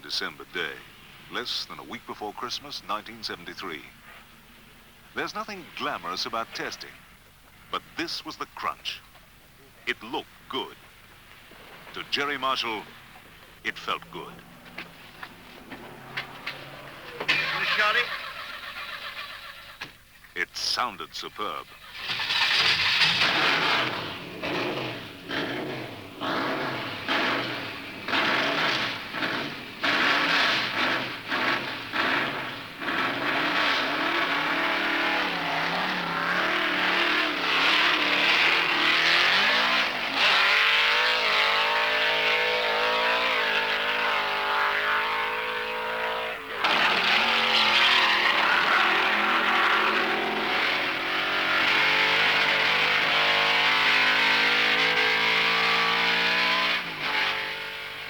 December day, less than a week before Christmas, 1973. There's nothing glamorous about testing, but this was the crunch. It looked good. To Gerry Marshall, it felt good. You shot it? It sounded superb.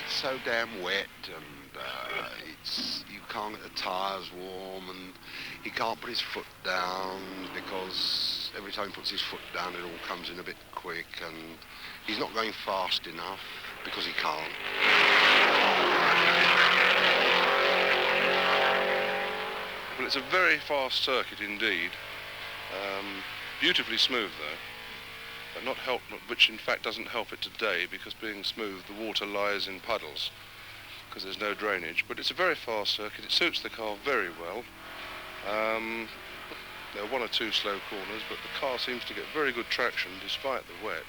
So damn wet, and you can't get the tyres warm, and he can't put his foot down because every time he puts his foot down it all comes in a bit quick, and he's not going fast enough because he can't. Well, it's a very fast circuit indeed. Beautifully smooth though. Which in fact doesn't help it today, because being smooth the water lies in puddles because there's no drainage. But it's a very fast circuit. It suits the car very well. There are one or two slow corners, but the car seems to get very good traction despite the wet.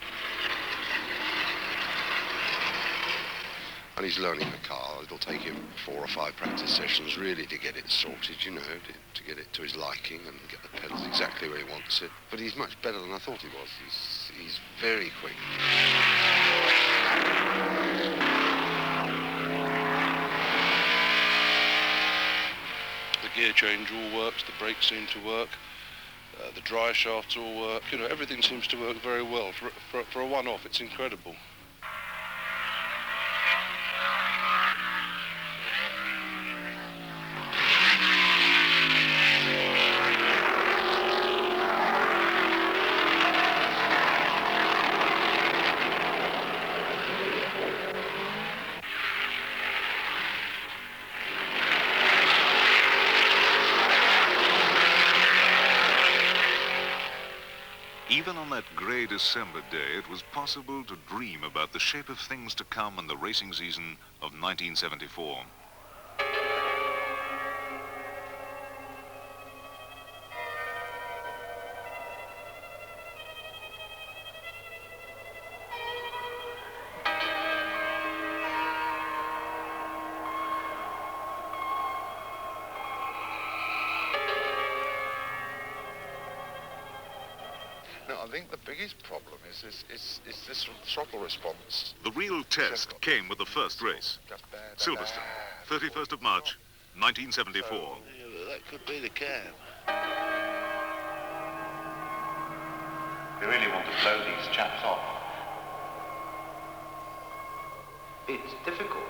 And he's learning the car. It'll take him 4 or 5 practice sessions really to get it sorted, you know, to get it to his liking and get the pedals exactly where he wants it. But he's much better than I thought he was. He's very quick. The gear change all works, the brakes seem to work, the dry shafts all work, you know, everything seems to work very well. For a one-off, it's incredible. Even on that grey December day, it was possible to dream about the shape of things to come in the racing season of 1974. No, I think the biggest problem is this throttle response. The real test came with the first race. Silverstone, 31st of March, 1974. Yeah, but that could be the cab. They really want to blow these chaps off. It's difficult.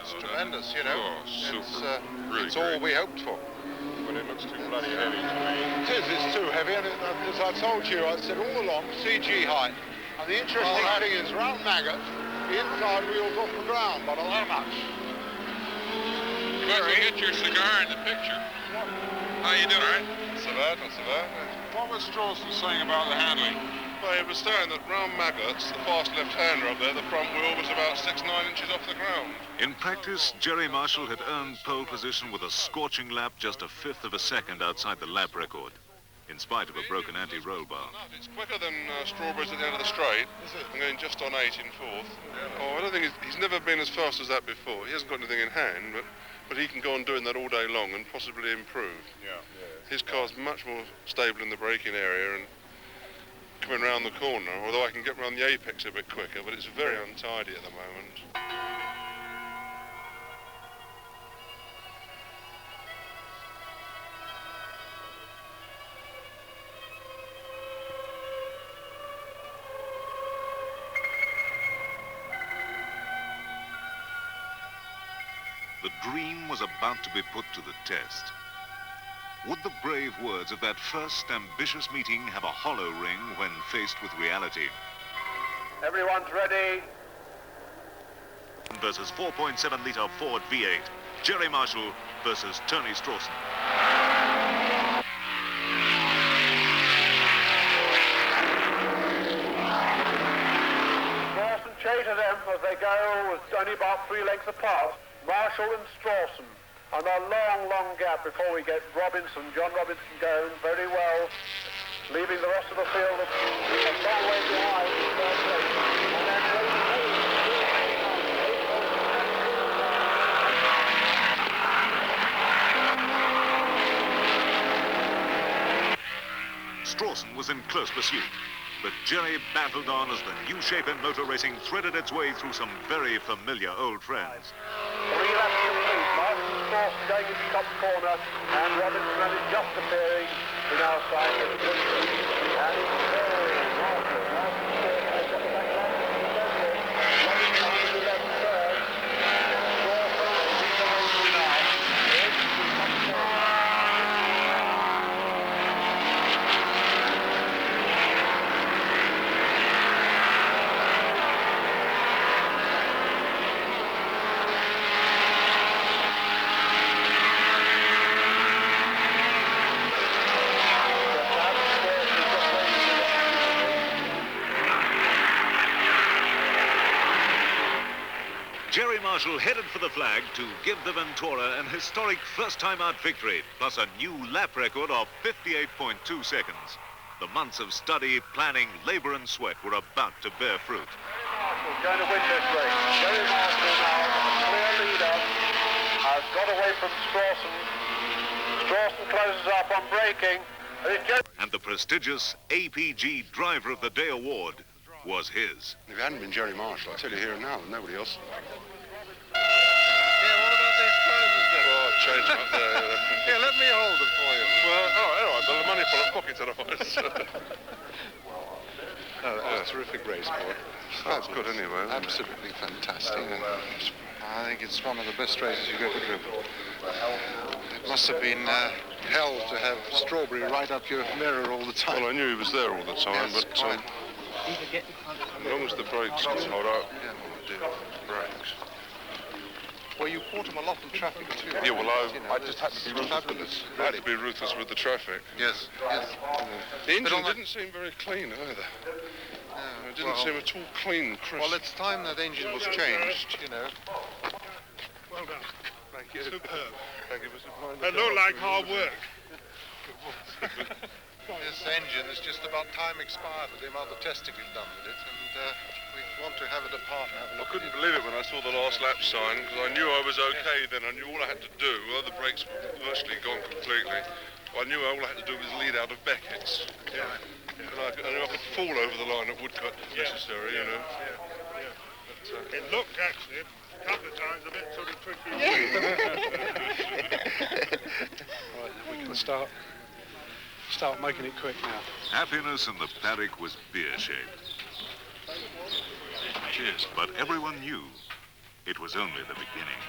It's tremendous, you know. Oh, super. Really it's all we hoped for. But it looks too bloody heavy to me. It is, it's too heavy, and as I told you, I said all along, CG height. And the interesting thing is, round maggot, the inside wheels off the ground, but not that much. You might as well get your cigar in the picture. How you doing, all right? Not so bad, not so bad. What was Strawson saying about the handling? Well, he was saying that round maggots, the fast left-hander up there, the front wheel was about 6-9 inches off the ground. In practice, Gerry Marshall had earned pole position with a scorching lap just a 1/5 of a second outside the lap record, in spite of a broken anti-roll bar. It's quicker than Strawberries at the end of the straight. I'm going just on 8 in 4th. Oh, I don't think he's never been as fast as that before. He hasn't got anything in hand, but he can go on doing that all day long and possibly improve. Yeah. His car's much more stable in the braking area and coming round the corner, although I can get round the apex a bit quicker, but it's very untidy at the moment. The dream was about to be put to the test. Would the brave words of that first ambitious meeting have a hollow ring when faced with reality? Everyone's ready. Versus 4.7-litre Ford V8. Gerry Marshall versus Tony Strawson. Strawson chases them as they go, only about 3 lengths apart. Marshall and Strawson. And a long, long gap before we get Robinson. John Robinson going very well, leaving the rest of the field a long way behind in third place. And then Strawson was in close pursuit, but Gerry battled on as the new shape in motor racing threaded its way through some very familiar old friends. 3 laps complete. Marshall and Strawson going into the top corner, and Robinson is just appearing in our side. And it's Gerry Marshall headed for the flag to give the Ventora an historic first-time-out victory, plus a new lap record of 58.2 seconds. The months of study, planning, labour and sweat were about to bear fruit. Marshall's going to win this race. Gerry Marshall now, clear leader, has got away from Strawson. Strawson closes up on braking. And the prestigious APG Driver of the Day award was his. If it hadn't been Gerry Marshall, I tell you here and now, nobody else. Yeah, what about these trousers then? Oh, I've changed them up there. Yeah, let me hold them for you. Well, all right, the money full of pockets otherwise. No, that was a terrific race, boy. That's good anyway. Absolutely fantastic. I think it's one of the best races you've ever driven. It must have been hell to have Strawberry right up your mirror all the time. Well, I knew he was there all the time, Yes, but quite. as long as the brakes can hold up. Yeah, dear. Brakes. Well, you caught him a lot in traffic too. Yeah, well, I just had to be fabulous. I had to be ruthless with the traffic. Yes, yes. The engine didn't seem very clean either. It didn't seem at all clean, crisp. Well, it's time that engine was changed, you know. Well done. Thank you. Superb. Thank you, Mr. Blind. It looked like hard work. This engine is just about time expired with the amount of testing we've done with it, and we want to have it apart and have a I look. couldn't believe it when I saw the last lap sign, because I knew I was okay then. I knew all I had to do, although the brakes were virtually gone completely, I knew all I had to do was lead out of Beckett's. Yeah. And I knew I could fall over the line at Woodcut if necessary, you know. Yeah. It looked actually a couple of times a bit sort of tricky. Right, we can start making it quick now. Happiness in the paddock was beer-shaped. Cheers. But everyone knew it was only the beginning.